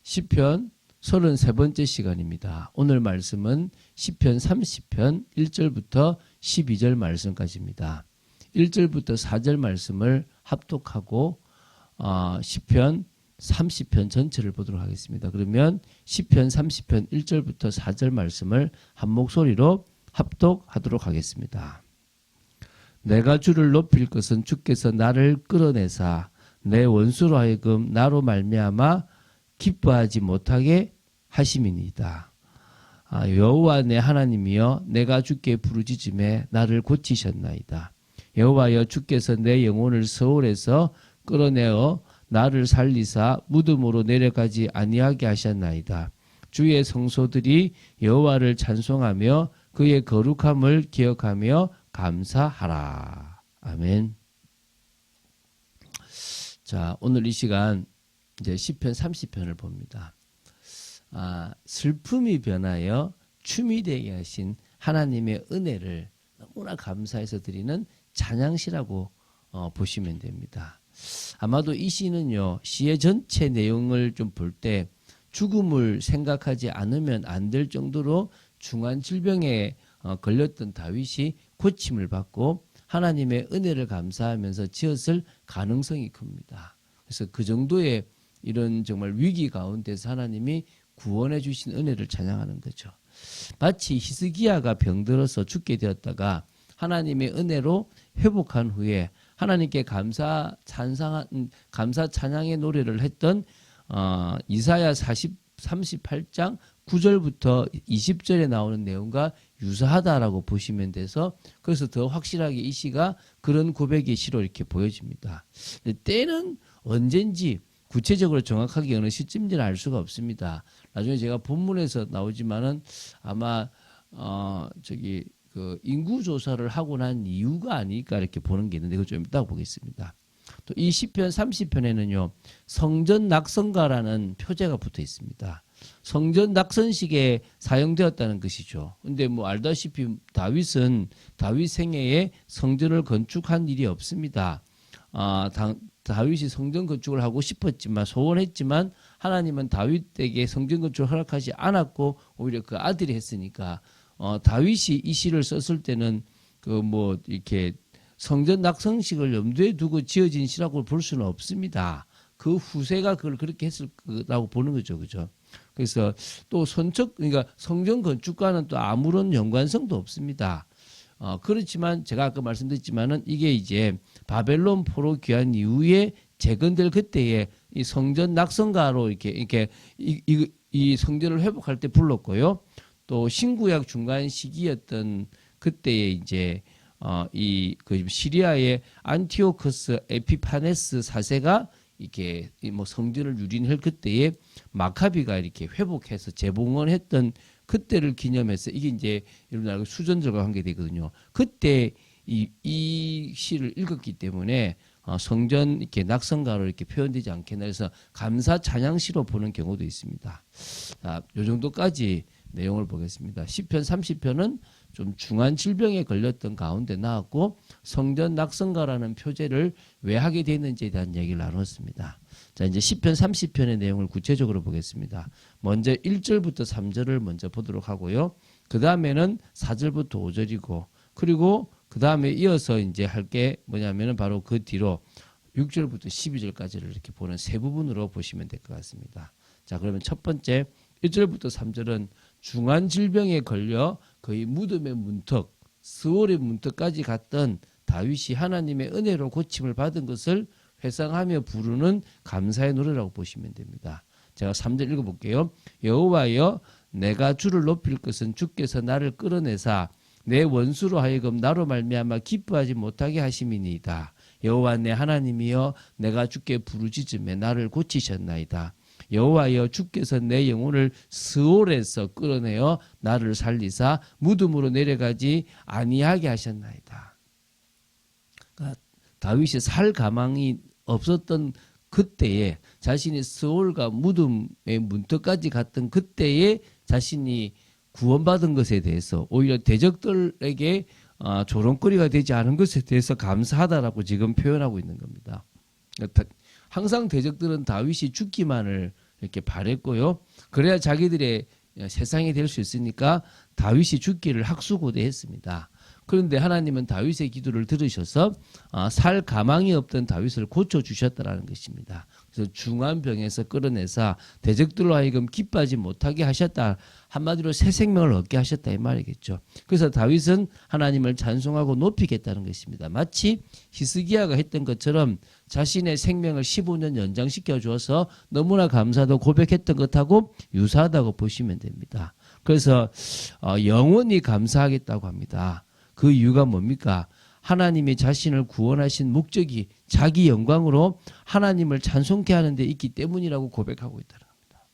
시편 33번째 시간입니다. 오늘 말씀은 시편 30편 1절부터 12절 말씀까지입니다. 1절부터 4절 말씀을 합독하고 시편 30편 전체를 보도록 하겠습니다. 그러면 시편 30편 1절부터 4절 말씀을 한 목소리로 합독하도록 하겠습니다. 내가 주를 높일 것은 주께서 나를 끌어내사 내 원수로 하여금 나로 말미암아 기뻐하지 못하게 하심이니이다. 여호와 내 하나님이여 내가 주께 부르짖음에 나를 고치셨나이다. 여호와여 주께서 내 영혼을 서울에서 끌어내어 나를 살리사 무덤으로 내려가지 아니하게 하셨나이다. 주의 성소들이 여호와를 찬송하며 그의 거룩함을 기억하며 감사하라. 아멘. 자, 오늘 이 시간 이제 시편 30편을 봅니다. 슬픔이 변하여 춤이 되게 하신 하나님의 은혜를 너무나 감사해서 드리는 찬양시라고 보시면 됩니다. 아마도 이 시는요, 시의 전체 내용을 좀 볼 때 죽음을 생각하지 않으면 안 될 정도로 중한 질병에 걸렸던 다윗이 고침을 받고 하나님의 은혜를 감사하면서 지었을 가능성이 큽니다. 그래서 그 정도의 이런 정말 위기 가운데서 하나님이 구원해 주신 은혜를 찬양하는 거죠. 마치 히스기야가 병들어서 죽게 되었다가 하나님의 은혜로 회복한 후에 하나님께 감사 찬양의 노래를 했던 이사야 38장 9절부터 20절에 나오는 내용과 유사하다라고 보시면 돼서 그래서 더 확실하게 이 시가 그런 고백의 시로 이렇게 보여집니다. 때는 언젠지 구체적으로 정확하게 어느 시점인지는 알 수가 없습니다. 나중에 제가 본문에서 나오지만은 아마 그 인구 조사를 하고 난 이유가 아닐까 이렇게 보는 게 있는데 그걸 좀 이따가 보겠습니다. 또 이 시편 30편에는요 성전 낙성가라는 표제가 붙어 있습니다. 성전 낙선식에 사용되었다는 것이죠. 근데 뭐 알다시피 다윗 생애에 성전을 건축한 일이 없습니다. 다윗이 성전 건축을 하고 싶었지만 소원했지만 하나님은 다윗에게 성전 건축을 허락하지 않았고 오히려 그 아들이 했으니까 다윗이 이 시를 썼을 때는 이렇게 성전 낙성식을 염두에 두고 지어진 시라고 볼 수는 없습니다. 그 후세가 그걸 그렇게 했을 거라고 보는 거죠, 그죠? 그래서 또 그러니까 성전 건축과는 또 아무런 연관성도 없습니다. 그렇지만 제가 아까 말씀드렸지만은 이게 이제 바벨론 포로 귀환 이후에 재건될 그때에 이 성전 낙성가로 이렇게 이 성전을 회복할 때 불렀고요. 또 신구약 중간 시기였던 그때에 이제 그 시리아의 안티오코스 에피파네스 4세가 이렇게 뭐 성전을 유린할 그때에 마카비가 이렇게 회복해서 재봉헌했던 그때를 기념해서 이게 이제 여러분 수전절과 관계되거든요. 그때 이 시를 읽었기 때문에 성전 이렇게 낙성가로 이렇게 표현되지 않겠나 해서 감사 찬양시로 보는 경우도 있습니다. 자, 요 정도까지 내용을 보겠습니다. 시편 30편은 좀 중한 질병에 걸렸던 가운데 나왔고 성전 낙성가라는 표제를 왜 하게 됐는지에 대한 얘기를 나눴습니다. 자, 이제 시편 30편의 내용을 구체적으로 보겠습니다. 먼저 1절부터 3절을 먼저 보도록 하고요. 그 다음에는 4절부터 5절이고 그리고 그 다음에 이어서 이제 할 게 뭐냐면은 바로 그 뒤로 6절부터 12절까지를 이렇게 보는 세 부분으로 보시면 될 것 같습니다. 자, 그러면 첫 번째 1절부터 3절은 중한 질병에 걸려 거의 무덤의 문턱, 스월의 문턱까지 갔던 다윗이 하나님의 은혜로 고침을 받은 것을 회상하며 부르는 감사의 노래라고 보시면 됩니다. 제가 3절 읽어볼게요. 여호와여 내가 주를 높일 것은 주께서 나를 끌어내사 내 원수로 하여금 나로 말미암아 기뻐하지 못하게 하심이니이다. 여호와 내 하나님이여 내가 주께 부르짖음에 나를 고치셨나이다. 여호와여 주께서 내 영혼을 스올에서 끌어내어 나를 살리사 무덤으로 내려가지 아니하게 하셨나이다. 그러니까 다윗이 살 가망이 없었던 그때에 자신이 스올과 무덤의 문턱까지 갔던 그때에 자신이 구원받은 것에 대해서 오히려 대적들에게 조롱거리가 되지 않은 것에 대해서 감사하다라고 지금 표현하고 있는 겁니다. 항상 대적들은 다윗이 죽기만을 이렇게 바랬고요. 그래야 자기들의 세상이 될 수 있으니까 다윗이 죽기를 학수고대했습니다. 그런데 하나님은 다윗의 기도를 들으셔서 살 가망이 없던 다윗을 고쳐주셨다라는 것입니다. 그래서 중한 병에서 끌어내사 대적들로 하여금 기뻐하지 못하게 하셨다. 한마디로 새 생명을 얻게 하셨다 이 말이겠죠. 그래서 다윗은 하나님을 찬송하고 높이겠다는 것입니다. 마치 히스기야가 했던 것처럼 자신의 생명을 15년 연장시켜 주어서 너무나 감사하다고 고백했던 것하고 유사하다고 보시면 됩니다. 그래서 영원히 감사하겠다고 합니다. 그 이유가 뭡니까? 하나님이 자신을 구원하신 목적이 자기 영광으로 하나님을 찬송케 하는 데 있기 때문이라고 고백하고 있다는 겁니다.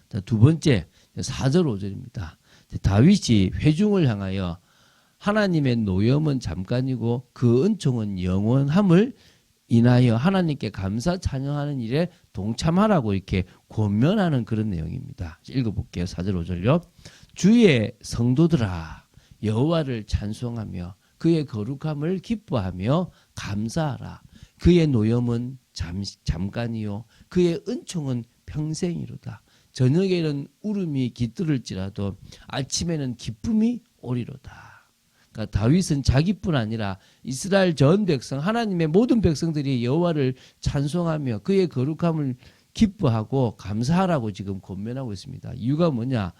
자, 두 번째 4절 5절입니다. 다윗이 회중을 향하여 하나님의 노염은 잠깐이고 그 은총은 영원함을 인하여 하나님께 감사 찬양하는 일에 동참하라고 이렇게 권면하는 그런 내용입니다. 읽어볼게요. 4절 5절요. 주의 성도들아 여호와를 찬송하며 그의 거룩함을 기뻐하며 감사하라. 그의 노염은 잠깐이요 그의 은총은 평생이로다. 저녁에는 울음이 깃들을지라도 아침에는 기쁨이 오리로다. 그러니까 다윗은 자기뿐 아니라 이스라엘 전 백성 하나님의 모든 백성들이 여호와를 찬송하며 그의 거룩함을 기뻐하고 감사하라고 지금 권면하고 있습니다. 이유가 뭐냐?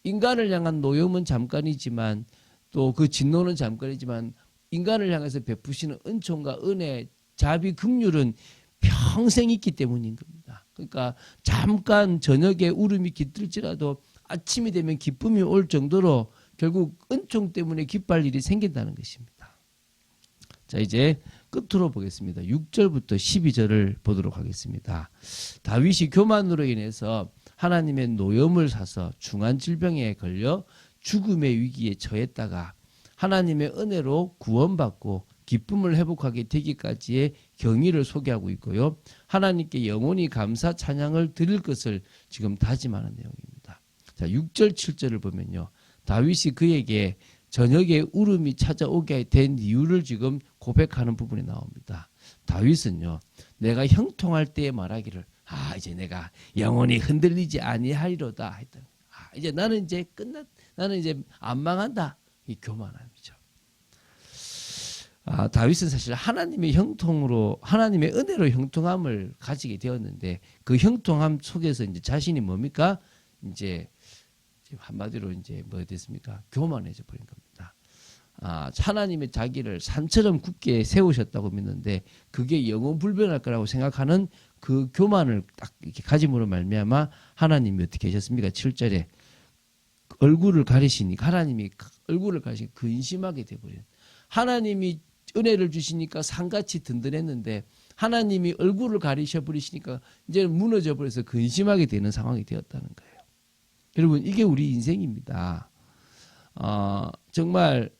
인간을 향한 노염은 잠깐이지만 또 그 진노는 잠깐이지만 인간을 향해서 베푸시는 은총과 은혜, 자비, 긍휼은 평생 있기 때문인 겁니다. 그러니까 잠깐 저녁에 울음이 깃들지라도 아침이 되면 기쁨이 올 정도로 결국 은총 때문에 기뻐할 일이 생긴다는 것입니다. 자, 이제 끝으로 보겠습니다. 6절부터 12절을 보도록 하겠습니다. 다윗이 교만으로 인해서 하나님의 노염을 사서 중한 질병에 걸려 죽음의 위기에 처했다가 하나님의 은혜로 구원받고 기쁨을 회복하게 되기까지의 경위를 소개하고 있고요. 하나님께 영원히 감사 찬양을 드릴 것을 지금 다짐하는 내용입니다. 자, 6절 7절을 보면요. 다윗이 그에게 저녁에 울음이 찾아오게 된 이유를 지금 고백하는 부분이 나옵니다. 다윗은요. 내가 형통할 때에 말하기를 이제 내가 영원히 흔들리지 아니하리로다 했다. 이제 나는 이제 나는 이제 안 망한다. 이 교만함이죠. 다윗은 사실 하나님의 형통으로 하나님의 은혜로 형통함을 가지게 되었는데 그 형통함 속에서 이제 자신이 뭡니까? 이제 한마디로 이제 뭐 됐습니까? 교만해져 버린 겁니다. 하나님의 자기를 산처럼 굳게 세우셨다고 믿는데 그게 영원 불변할 거라고 생각하는 그 교만을 딱 이렇게 가짐으로 말미암아 하나님이 어떻게 하셨습니까? 7절에 얼굴을 가리시니까 하나님이 얼굴을 가리시니까 근심하게 돼버려요. 하나님이 은혜를 주시니까 산같이 든든했는데 하나님이 얼굴을 가리셔 버리시니까 이제 무너져 버려서 근심하게 되는 상황이 되었다는 거예요. 여러분 이게 우리 인생입니다. 정말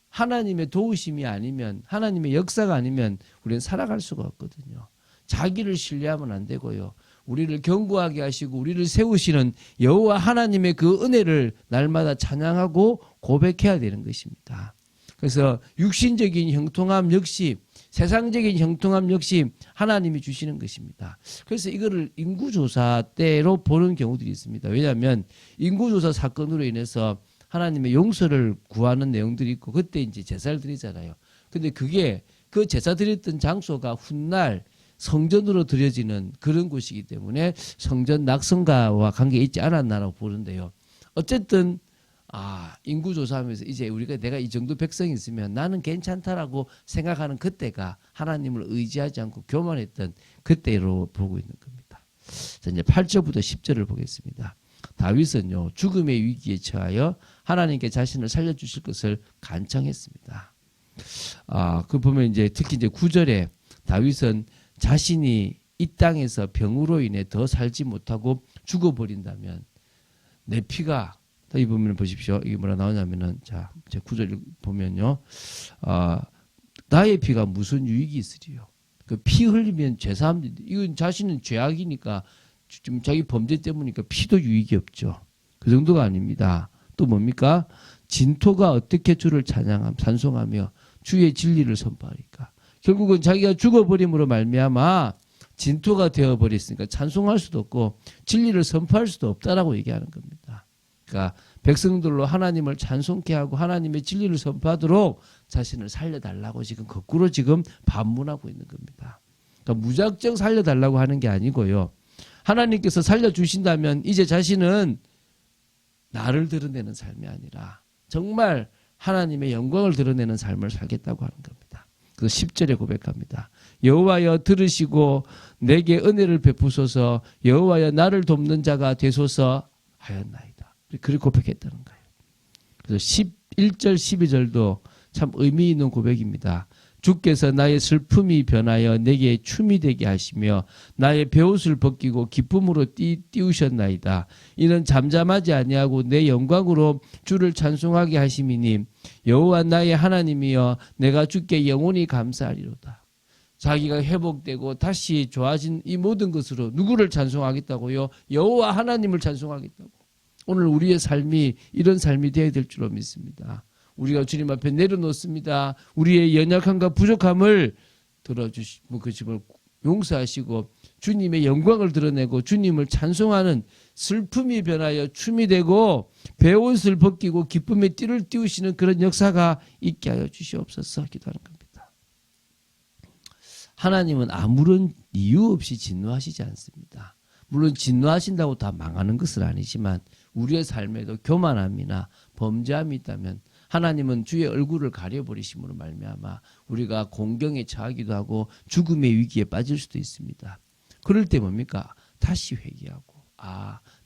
하나님의 도우심이 아니면 하나님의 역사가 아니면 우리는 살아갈 수가 없거든요. 자기를 신뢰하면 안 되고요. 우리를 견고하게 하시고 우리를 세우시는 여호와 하나님의 그 은혜를 날마다 찬양하고 고백해야 되는 것입니다. 그래서 육신적인 형통함 역시 세상적인 형통함 역시 하나님이 주시는 것입니다. 그래서 이거를 인구조사 때로 보는 경우들이 있습니다. 왜냐하면 인구조사 사건으로 인해서 하나님의 용서를 구하는 내용들이 있고 그때 이제 제사를 드리잖아요. 근데 그게 그 제사 드렸던 장소가 훗날 성전으로 드려지는 그런 곳이기 때문에 성전 낙성가와 관계 있지 않았나라고 보는데요. 어쨌든 인구조사하면서 이제 우리가 내가 이 정도 백성이 있으면 나는 괜찮다라고 생각하는 그때가 하나님을 의지하지 않고 교만했던 그때로 보고 있는 겁니다. 자, 이제 8절부터 10절을 보겠습니다. 다윗은요 죽음의 위기에 처하여 하나님께 자신을 살려주실 것을 간청했습니다. 그 보면 이제 특히 이제 9절에 다윗은 자신이 이 땅에서 병으로 인해 더 살지 못하고 죽어버린다면 내 피가 이 보면 보십시오. 이게 뭐라 나오냐면은 자, 제 9절 보면요. 나의 피가 무슨 유익이 있으리요. 그 피 흘리면 죄사함 이건 자신은 죄악이니까 좀 자기 범죄 때문이니까 피도 유익이 없죠. 그 정도가 아닙니다. 또 뭡니까? 진토가 어떻게 주를 찬송하며 주의 진리를 선포하니까 결국은 자기가 죽어버림으로 말미암아 진토가 되어버렸으니까 찬송할 수도 없고 진리를 선포할 수도 없다라고 얘기하는 겁니다. 그러니까 백성들로 하나님을 찬송케 하고 하나님의 진리를 선포하도록 자신을 살려달라고 지금 거꾸로 지금 반문하고 있는 겁니다. 그러니까 무작정 살려달라고 하는 게 아니고요. 하나님께서 살려주신다면 이제 자신은 나를 드러내는 삶이 아니라 정말 하나님의 영광을 드러내는 삶을 살겠다고 하는 겁니다. 그래서 10절에 고백합니다. 여호와여 들으시고 내게 은혜를 베푸소서 여호와여 나를 돕는 자가 되소서 하였나이다. 그렇게 고백했다는 거예요. 그래서 11절 12절도 참 의미 있는 고백입니다. 주께서 나의 슬픔이 변하여 내게 춤이 되게 하시며 나의 베옷을 벗기고 기쁨으로 띄우셨나이다. 이는 잠잠하지 아니하고 내 영광으로 주를 찬송하게 하심이니 여호와 나의 하나님이여 내가 주께 영원히 감사하리로다. 자기가 회복되고 다시 좋아진 이 모든 것으로 누구를 찬송하겠다고요? 여호와 하나님을 찬송하겠다고. 오늘 우리의 삶이 이런 삶이 되어야 될 줄로 믿습니다. 우리가 주님 앞에 내려놓습니다. 우리의 연약함과 부족함을 들어주시고 그 집을 용서하시고 주님의 영광을 드러내고 주님을 찬송하는 슬픔이 변하여 춤이 되고 베옷을 벗기고 기쁨의 띠를 띄우시는 그런 역사가 있게 하여 주시옵소서 기도하는 겁니다. 하나님은 아무런 이유 없이 진노하시지 않습니다. 물론 진노하신다고 다 망하는 것은 아니지만 우리의 삶에도 교만함이나 범죄함이 있다면 하나님은 주의 얼굴을 가려버리심으로 말미암아 우리가 공경에 처하기도 하고 죽음의 위기에 빠질 수도 있습니다. 그럴 때 뭡니까? 다시 회개하고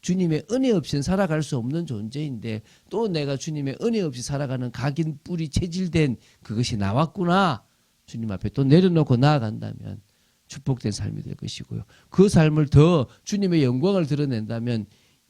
주님의 은혜 없이는 살아갈 수 없는 존재인데 또 내가 주님의 은혜 없이 살아가는 각인 뿌리 체질된 그것이 나왔구나. 주님 앞에 또 내려놓고 나아간다면 축복된 삶이 될 것이고요. 그 삶을 더 주님의 영광을 드러낸다면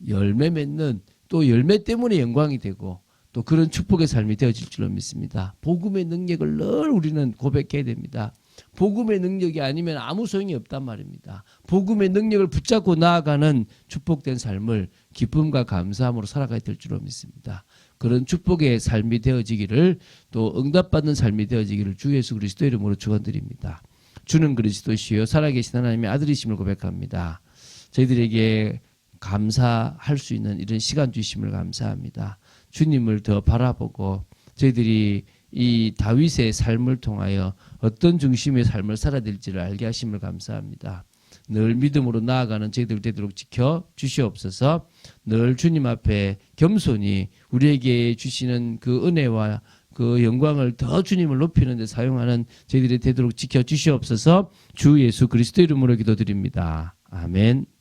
열매 맺는 또 열매 때문에 영광이 되고 또 그런 축복의 삶이 되어질 줄로 믿습니다. 복음의 능력을 늘 우리는 고백해야 됩니다. 복음의 능력이 아니면 아무 소용이 없단 말입니다. 복음의 능력을 붙잡고 나아가는 축복된 삶을 기쁨과 감사함으로 살아가야 될 줄로 믿습니다. 그런 축복의 삶이 되어지기를 또 응답받는 삶이 되어지기를 주 예수 그리스도 이름으로 축원드립니다. 주는 그리스도시요 살아계신 하나님의 아들이심을 고백합니다. 저희들에게 감사할 수 있는 이런 시간 주심을 감사합니다. 주님을 더 바라보고 저희들이 이 다윗의 삶을 통하여 어떤 중심의 삶을 살아야 될지를 알게 하심을 감사합니다. 늘 믿음으로 나아가는 저희들 되도록 지켜 주시옵소서. 늘 주님 앞에 겸손히 우리에게 주시는 그 은혜와 그 영광을 더 주님을 높이는 데 사용하는 저희들이 되도록 지켜 주시옵소서. 주 예수 그리스도 이름으로 기도드립니다. 아멘.